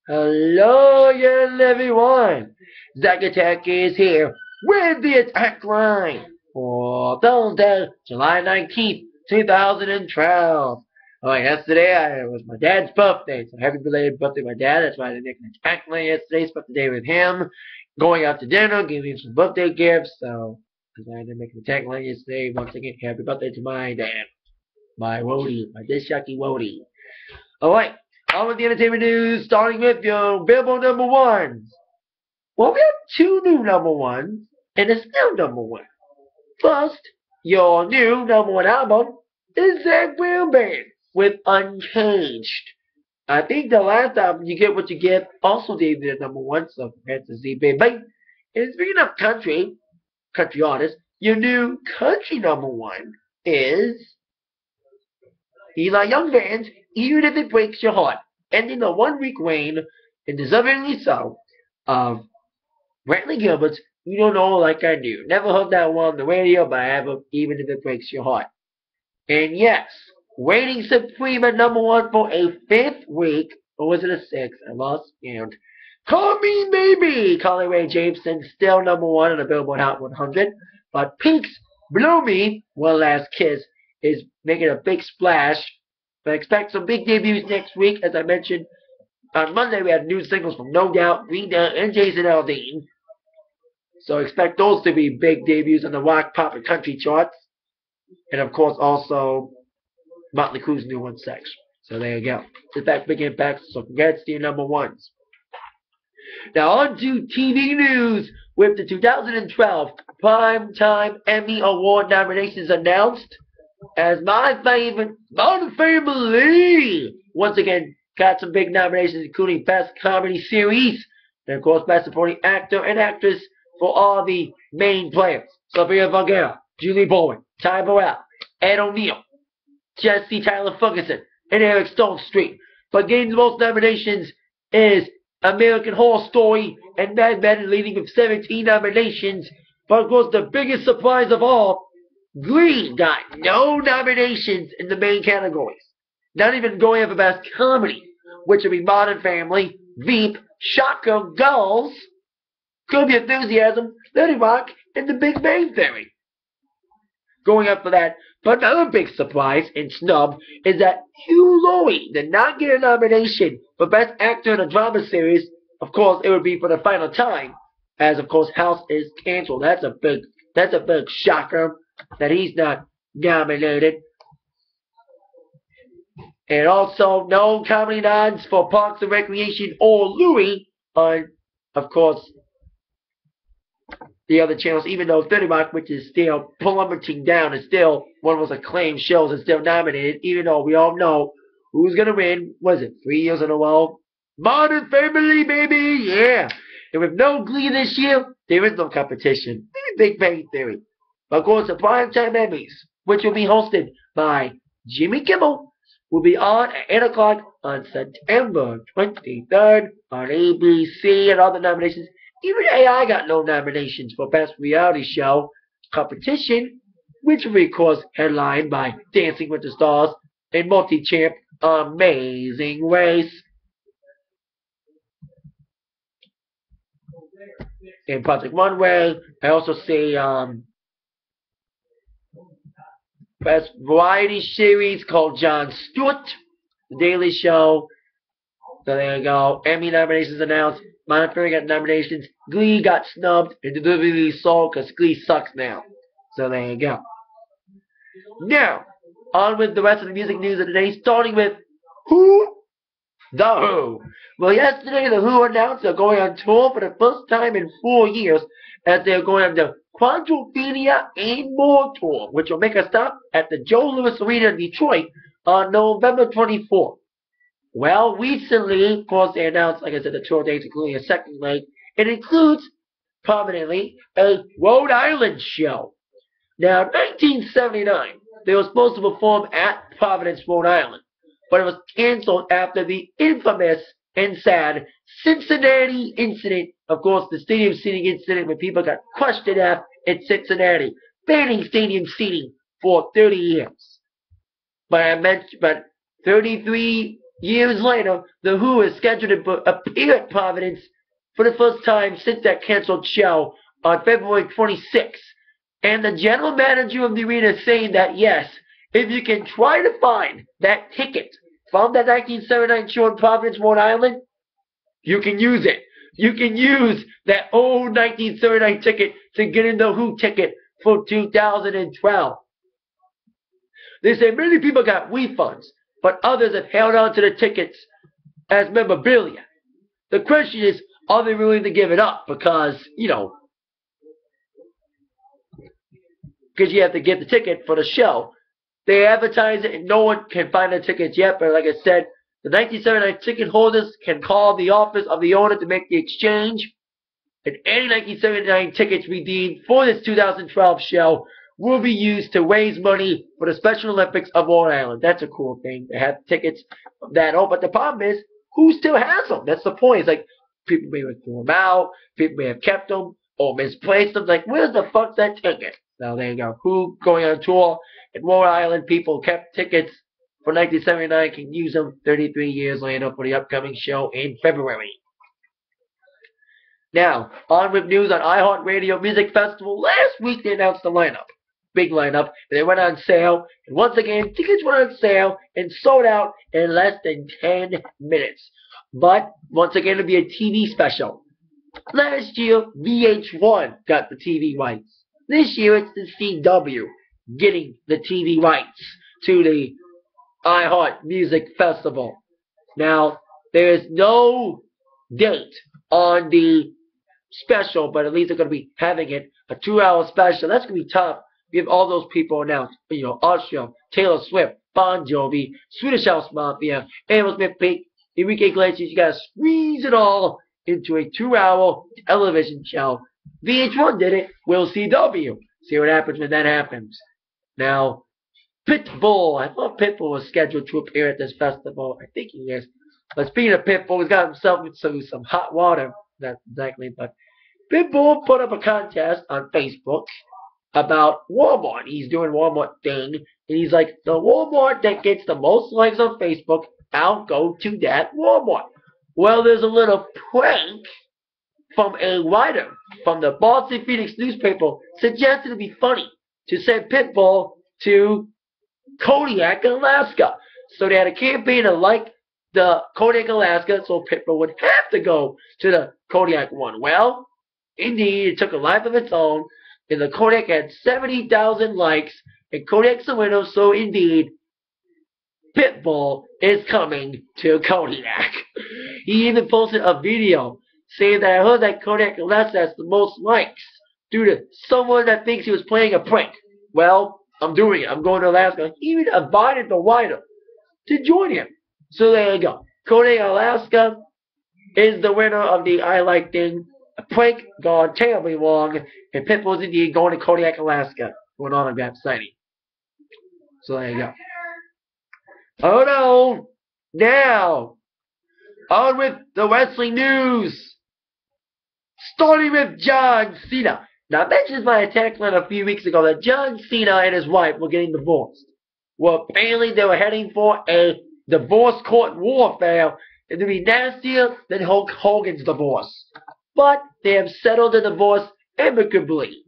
Hello again, everyone. Zack Attack is here with the attack line for Thursday, July 19th, 2012. Alright, yesterday it was my dad's birthday, so happy belated birthday, my dad. That's why I didn't make an attack line yesterday. Spent the day with him, going out to dinner, giving him some birthday gifts. So, that's why I didn't make an attack line yesterday. Once again, happy birthday to my dad, my Wody, my Dishaki Wody. Alright, on with the entertainment news, starting with your Billboard number ones. Well, we have two new number ones, and a still number one. First, your new number one album is Zach Brown Band with Uncaged. I think the last album, You Get What You Get, also debuted at number one, so congrats to Z Baby. And speaking of country artists, your new country number one is Eli Young Band's Even If It Breaks Your Heart, ending the 1 week reign, and deservingly so, of Brantley Gilbert's You Don't Know Like I Do. Never heard that one on the radio, but I have Even If It Breaks Your Heart. And yes, reigning supreme at number one for a 5th week, or was it a 6th? I lost count. Call Me Maybe! Carly Rae Jepsen still number one on the Billboard Hot 100, but Pink's Blow Me, One Last Kiss, is making a big splash. But expect some big debuts next week. As I mentioned, on Monday we had new singles from No Doubt, Green Day, and Jason Aldean. So expect those to be big debuts on the rock, pop, and country charts. And of course also Motley Crue's new one, Sex. So there you go. It's back, big impact. So congrats to your number ones. Now on to TV news with the 2012 Primetime Emmy Award nominations announced. As my favorite, Modern Family, once again got some big nominations, including Best Comedy Series, and of course Best Supporting Actor and Actress for all the main players: Sofia Vergara, Julie Bowen, Ty Burrell, Ed O'Neill, Jesse Tyler Ferguson, and Eric Stonestreet. But getting the most nominations is American Horror Story and Mad Men, leading with 17 nominations. But of course the biggest surprise of all, Glee got no nominations in the main categories. Not even going up for Best Comedy, which would be Modern Family, Veep, Shocker, Girls, Curb Your Enthusiasm, 30 Rock, and The Big Bang Theory. Going up for that. But another big surprise and snub is that Hugh Laurie did not get a nomination for Best Actor in a Drama Series. Of course, it would be for the final time, as of course House is canceled. That's a big shocker that he's not nominated. And also no comedy nods for Parks and Recreation or Louie on, of course, the other channels, even though 30 Rock, which is still plummeting down, is still one of the most acclaimed shows, and still nominated, even though we all know who's going to win. What is it, 3 years in a row? Modern Family, baby, yeah! And with no Glee this year, there is no competition. Maybe Big Bang Theory. But of course, the Primetime Emmys, which will be hosted by Jimmy Kimmel, will be on at 8 o'clock on September 23rd on ABC, and other nominations. Even AI got no nominations for Best Reality Show competition, which will be, of course, headlined by Dancing with the Stars and multi-champ Amazing Race. In Project Runway, I also see Best Variety Series called Jon Stewart, The Daily Show. So there you go. Emmy nominations announced. Modern Family got nominations. Glee got snubbed and deliberately sold because Glee sucks now. So there you go. Now, on with the rest of the music news of the day, starting with Who? The Who. Well, yesterday the Who announced they're going on tour for the first time in 4 years, as they're going on the Quadrophenia and More tour, which will make a stop at the Joe Louis Arena in Detroit on November 24th. Well, recently, of course, they announced, like I said, the tour dates, including a second leg. It includes, prominently, a Rhode Island show. Now, in 1979, they were supposed to perform at Providence, Rhode Island, but it was canceled after the infamous and sad Cincinnati incident. Of course, the stadium seating incident when people got crushed to death in Cincinnati, banning stadium seating for 30 years. But 33 years later, The Who is scheduled to appear at Providence for the first time since that canceled show on February 26th. And the general manager of the arena is saying that, yes, if you can try to find that ticket from that 1979 show in Providence, Rhode Island, you can use it. You can use that old 1939 ticket to get in the Who ticket for 2012. They say many people got refunds, but others have held on to the tickets as memorabilia. The question is, are they willing to give it up? Because, because you have to get the ticket for the show. They advertise it and no one can find the tickets yet, but like I said, the 1979 ticket holders can call the office of the owner to make the exchange, and any 1979 tickets redeemed for this 2012 show will be used to raise money for the Special Olympics of Rhode Island. That's a cool thing. They have tickets from that on, but the problem is, who still has them? That's the point. It's like, people may have thrown them out, people may have kept them, or misplaced them. Like, where's the fuck's that ticket? So there you go. Who going on tour in Rhode Island, people kept tickets for 1979, can use them 33 years later for the upcoming show in February. Now, on with news on iHeartRadio Music Festival. Last week they announced the lineup. Big lineup. And they went on sale. And once again, tickets went on sale and sold out in less than 10 minutes. But, once again, it'll be a TV special. Last year, VH1 got the TV rights. This year, it's the CW getting the TV rights to the iHeart Music Festival. Now, there is no date on the special, but at least they're going to be having it, a 2-hour special. That's going to be tough. We have all those people announced, Usher, Taylor Swift, Bon Jovi, Swedish House Mafia, Aerosmith, Pink, Enrique Iglesias. You got to squeeze it all into a 2-hour television show. VH1 did it. We'll CW. See what happens when that happens. Now, Pitbull. I thought Pitbull was scheduled to appear at this festival. I think he is. But speaking of Pitbull, he's got himself into some hot water. Not exactly, but Pitbull put up a contest on Facebook about Wal-Mart. He's doing Wal-Mart thing. And he's like, the Wal-Mart that gets the most likes on Facebook, I'll go to that Wal-Mart. Well, there's a little prank from a writer from the Boston Phoenix newspaper suggested it'd be funny to send Pitbull to Kodiak, Alaska. So they had a campaign to like the Kodiak, Alaska, so Pitbull would have to go to the Kodiak one. Well, indeed, it took a life of its own, and the Kodiak had 70,000 likes, and Kodiak's the winner, so indeed, Pitbull is coming to Kodiak. He even posted a video saying that I heard that Kodiak, Alaska has the most likes due to someone that thinks he was playing a prank. Well, I'm doing it. I'm going to Alaska. He even invited the writer to join him. So there you go. Kodiak, Alaska is the winner of the I Like thing. A prank gone terribly wrong. And Pitbull's indeed going to Kodiak, Alaska for an autograph signing. So there you go. Oh no! Now, on with the wrestling news. Starting with John Cena. Now, I mentioned my Atakline a few weeks ago that John Cena and his wife were getting divorced. Well, apparently they were heading for a divorce court warfare, and to be nastier than Hulk Hogan's divorce. But they have settled the divorce amicably.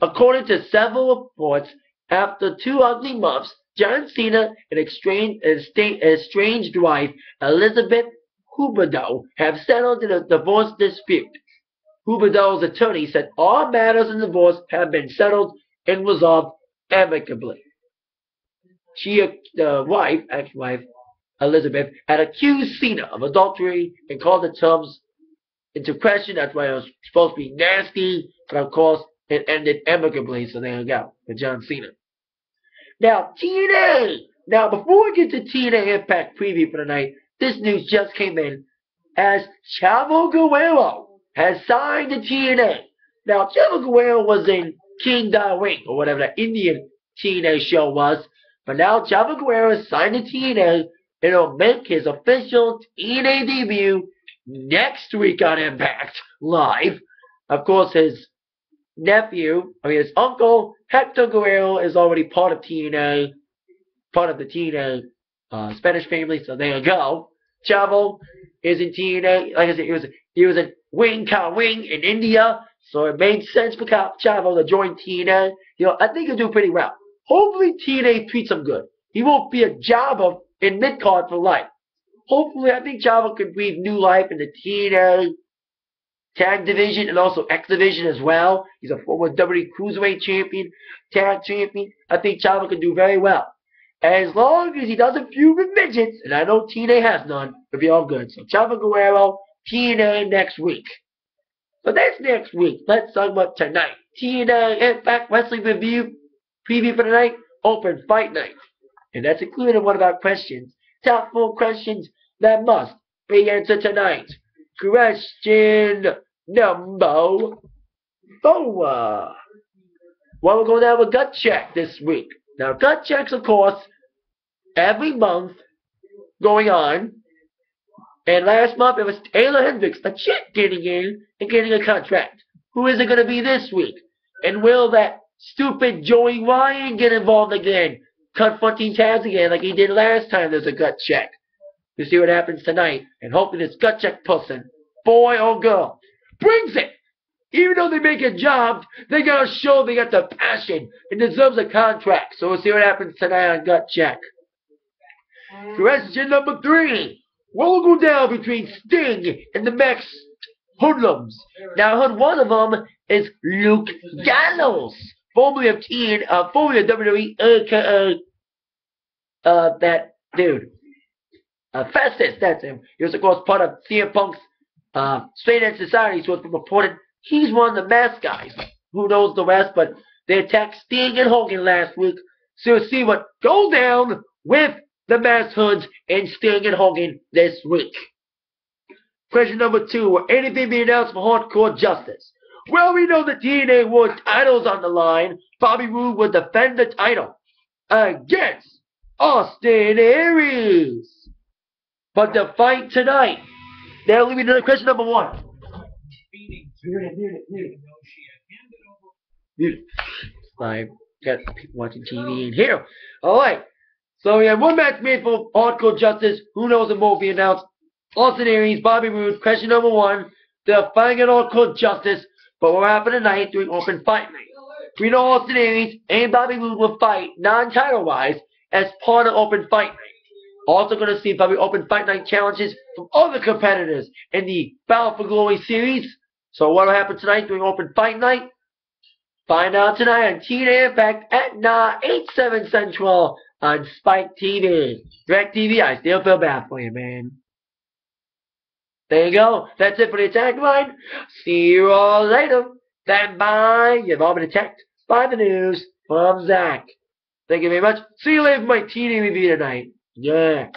According to several reports, after 2 ugly months, John Cena and estranged wife Elizabeth Huberdeau have settled in a divorce dispute. Huberdeau's attorney said all matters in divorce have been settled and resolved amicably. The wife, ex-wife Elizabeth, had accused Cena of adultery and called the terms into question. That's why it was supposed to be nasty, but of course it ended amicably, so there you go, for John Cena. Now, TNA! Now, before we get to TNA Impact preview for tonight, this news just came in as Chavo Guerrero has signed to TNA. Now, Chavo Guerrero was in King Da Ring, or whatever that Indian TNA show was, but now Chavo Guerrero has signed to TNA, and he'll make his official TNA debut next week on Impact Live. Of course, his uncle, Hector Guerrero, is already part of TNA, part of the TNA Spanish family, so there you go. Chavo is in TNA. Like I said, he was a wing in India, so it made sense for Chavo to join TNA. I think he'll do pretty well. Hopefully TNA treats him good. He won't be a jobber in mid-card for life. Hopefully, I think Chavo could breathe new life in the TNA Tag Division and also X Division as well. He's a former WWE Cruiserweight Champion, Tag Champion. I think Chavo can do very well. As long as he doesn't feud with midgets, and I know TNA has none, it'll be all good. So Chavo Guerrero, TNA next week. But that's next week. Let's talk about tonight. TNA Impact Wrestling Review, preview for tonight, Open Fight Night. And that's included one of our questions. Top 4 questions that must be answered tonight. Question number 4. Well, we're going to have a gut check this week. Now, gut checks, of course, every month going on. And last month, it was Taylor Hendricks, a chick, getting in and getting a contract. Who is it going to be this week? And will that stupid Joey Ryan get involved again, confronting Taz again like he did last time there's a gut check? We'll see what happens tonight. And hopefully this gut check person, boy or girl, brings it. Even though they make a job, they got to show they got the passion and deserves a contract. So we'll see what happens tonight on gut check. Question number 3. What will go down between Sting and the Max Hoodlums? Now, one of them is Luke Gallows, formerly of WWE, aka that dude, Festus. That's him. He was, of course, part of CM Punk's Straight Edge Society, so it's been reported he's one of the mask guys. Who knows the rest? But they attacked Sting and Hogan last week, so we'll see what goes down with the Masked Hoods and Sting and Hogan this week. Question number 2. Will anything be announced for Hardcore Justice? Well, we know the TNA World title's on the line. Bobby Roode will defend the title against Austin Aries. But the fight tonight. Now, leave me to question number 1. I got people watching TV in here. Alright. So we have one match made for Hardcore Justice. Who knows if will be announced? Austin Aries, Bobby Roode. Question number 1. They're fighting at Hardcore Justice. But what happened tonight during Open Fight Night? We know Austin Aries and Bobby Roode will fight non-title wise as part of Open Fight Night. Also going to see probably Open Fight Night challenges from other competitors in the Battle for Glory series. So what will happen tonight during Open Fight Night? Find out tonight on TNA Impact at 9, 8, 7 Central on Spike TV. Direct TV, I still feel bad for you, man. There you go. That's it for the Atakline. See you all later. Stand by. You've all been attacked by the news from Zach. Thank you very much. See you later for my TNA review tonight. Yeah.